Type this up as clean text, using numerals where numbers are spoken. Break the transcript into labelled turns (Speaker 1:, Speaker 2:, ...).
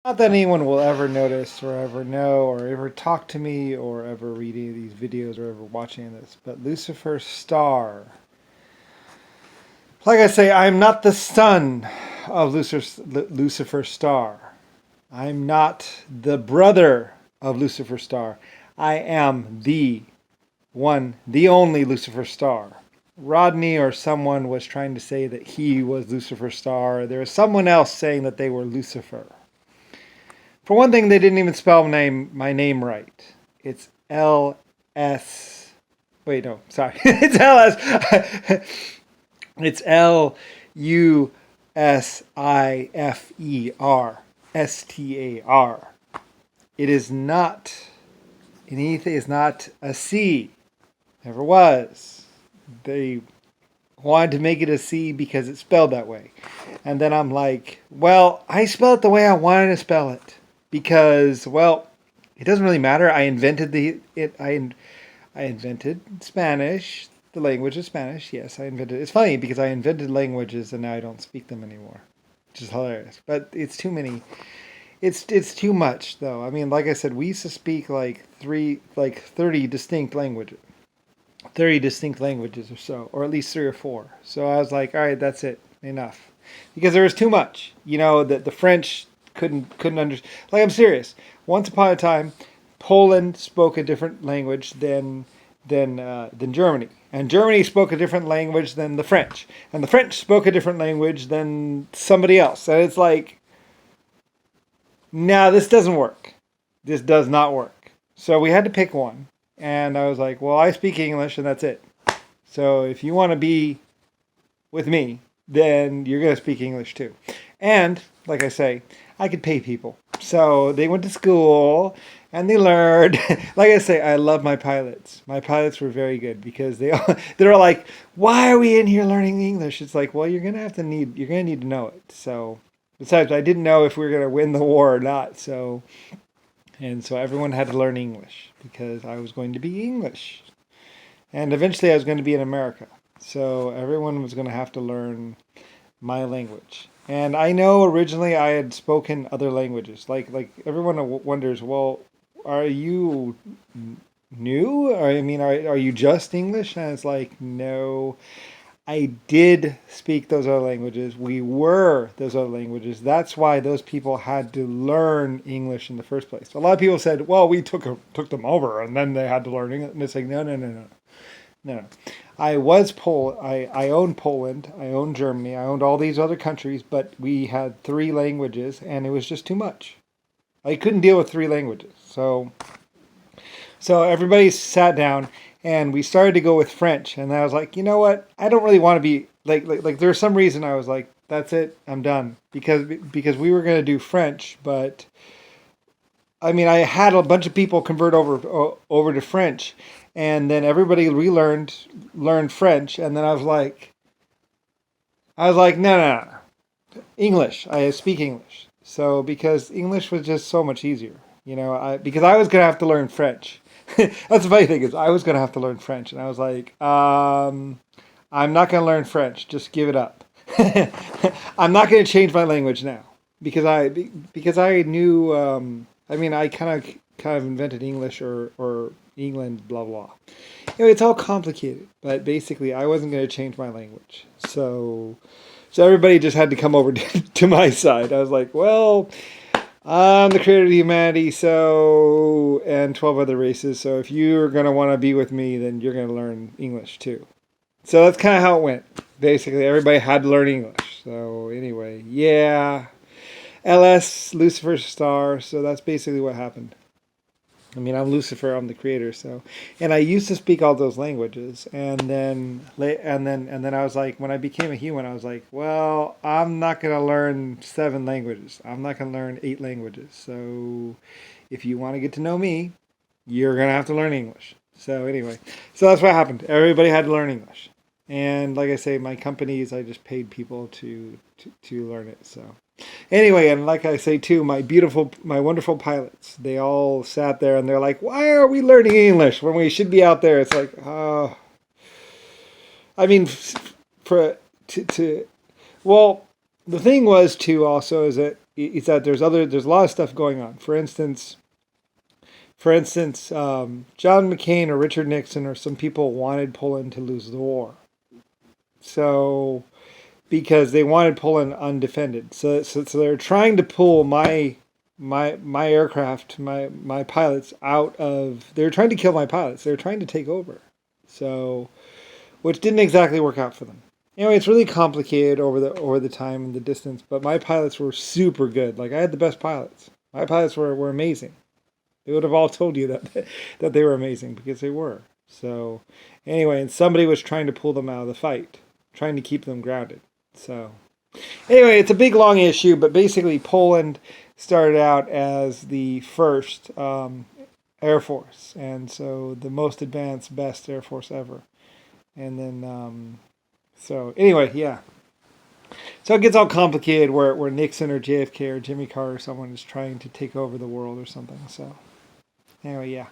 Speaker 1: Not that anyone will ever notice or ever know or ever talk to me or ever read any of these videos or ever watching this, but Lucifer Star. Like I say, I'm not the son of Lucifer Star. I'm not the brother of Lucifer Star. I am the one, the only Lucifer Star. Rodney or someone was trying to say that he was Lucifer Star. There was someone else saying that they were Lucifer. For one thing, they didn't even spell my name right. It's L-S... Wait, no, sorry. It's L-S... It's Lusifer. Star. It is not... Anything is not a C. Never was. They wanted to make it a C because it's spelled that way. And then I'm like, well, I spell it the way I wanted to spell it. Because, well, it doesn't really matter. I invented I invented Spanish, the language of Spanish. Yes, I invented. It's funny because I invented languages and now I don't speak them anymore, which is hilarious. But it's too many. It's too much though. I mean, like I said, we used to speak like 30 distinct languages. 30 distinct languages or so, or at least 3 or 4. So I was like, all right, that's it, enough, because there was too much. You know that the French couldn't understand. Like, I'm serious. Once upon a time, Poland spoke a different language than Germany, and Germany spoke a different language than the French, and the French spoke a different language than somebody else. And it's like, no, this doesn't work. This does not work. So we had to pick one. And I was like, well, I speak English and that's it. So if you want to be with me, then you're going to speak English too. And, like I say, I could pay people. So they went to school and they learned. Like I say, I love my pilots. My pilots were very good because they're all like, why are we in here learning English? It's like, well, you're going to need to know it. So besides, I didn't know if we were going to win the war or not. So everyone had to learn English because I was going to be English. And eventually I was going to be in America. So everyone was going to have to learn my language. And I know originally I had spoken other languages. Like everyone wonders, well, are you new? Or, I mean, are you just English? And it's like, no. I did speak those other languages. We were those other languages. That's why those people had to learn English in the first place. A lot of people said, well, we took them over and then they had to learn English. And it's like, no. I was I owned Poland. I owned Germany. I owned all these other countries, but we had 3 languages and it was just too much. I couldn't deal with 3 languages. So everybody sat down and we started to go with French. And I was like, you know what? I don't really want to be like there's some reason I was like, that's it, I'm done. Because we were going to do French, but I mean, I had a bunch of people convert over to French, and then everybody learned French, and then I was like, no. English. I speak English. So because English was just so much easier, because I was going to have to learn French. That's the funny thing is I was going to have to learn French, and I was like, I'm not going to learn French. Just give it up. I'm not going to change my language now because I knew. I mean, I kind of invented English or England, blah blah. It's all complicated, but basically, I wasn't going to change my language. So everybody just had to come over to my side. I was like, well, I'm the creator of humanity, and 12 other races. So if you're going to want to be with me, then you're going to learn English too. So that's kind of how it went. Basically, everybody had to learn English. So anyway, yeah. LS, Lucifer Star. So that's basically what happened. I mean, I'm Lucifer. I'm the creator. And I used to speak all those languages, and then I was like, when I became a human, I was like, well, I'm not going to learn 7 languages. I'm not going to learn 8 languages. So, if you want to get to know me, you're going to have to learn English. So anyway, that's what happened. Everybody had to learn English, and like I say, my companies, I just paid people to learn it. So. Anyway, and like I say too, my wonderful pilots, they all sat there and they're like, why are we learning English when we should be out there? It's like, I mean, well, the thing was too also is that is that there's a lot of stuff going on. John McCain or Richard Nixon or some people wanted Poland to lose the war. So because they wanted Poland undefended, so they're trying to pull my aircraft, my pilots out of. They're trying to kill my pilots. They're trying to take over. So, which didn't exactly work out for them. Anyway, it's really complicated over the time and the distance. But my pilots were super good. Like I had the best pilots. My pilots were amazing. They would have all told you that they were amazing because they were. So anyway, and somebody was trying to pull them out of the fight, trying to keep them grounded. So anyway, it's a big long issue, but basically Poland started out as the first Air Force, and so the most advanced, best Air Force ever. And then, so anyway, yeah. So it gets all complicated where Nixon or JFK or Jimmy Carter or someone is trying to take over the world or something. So anyway, yeah.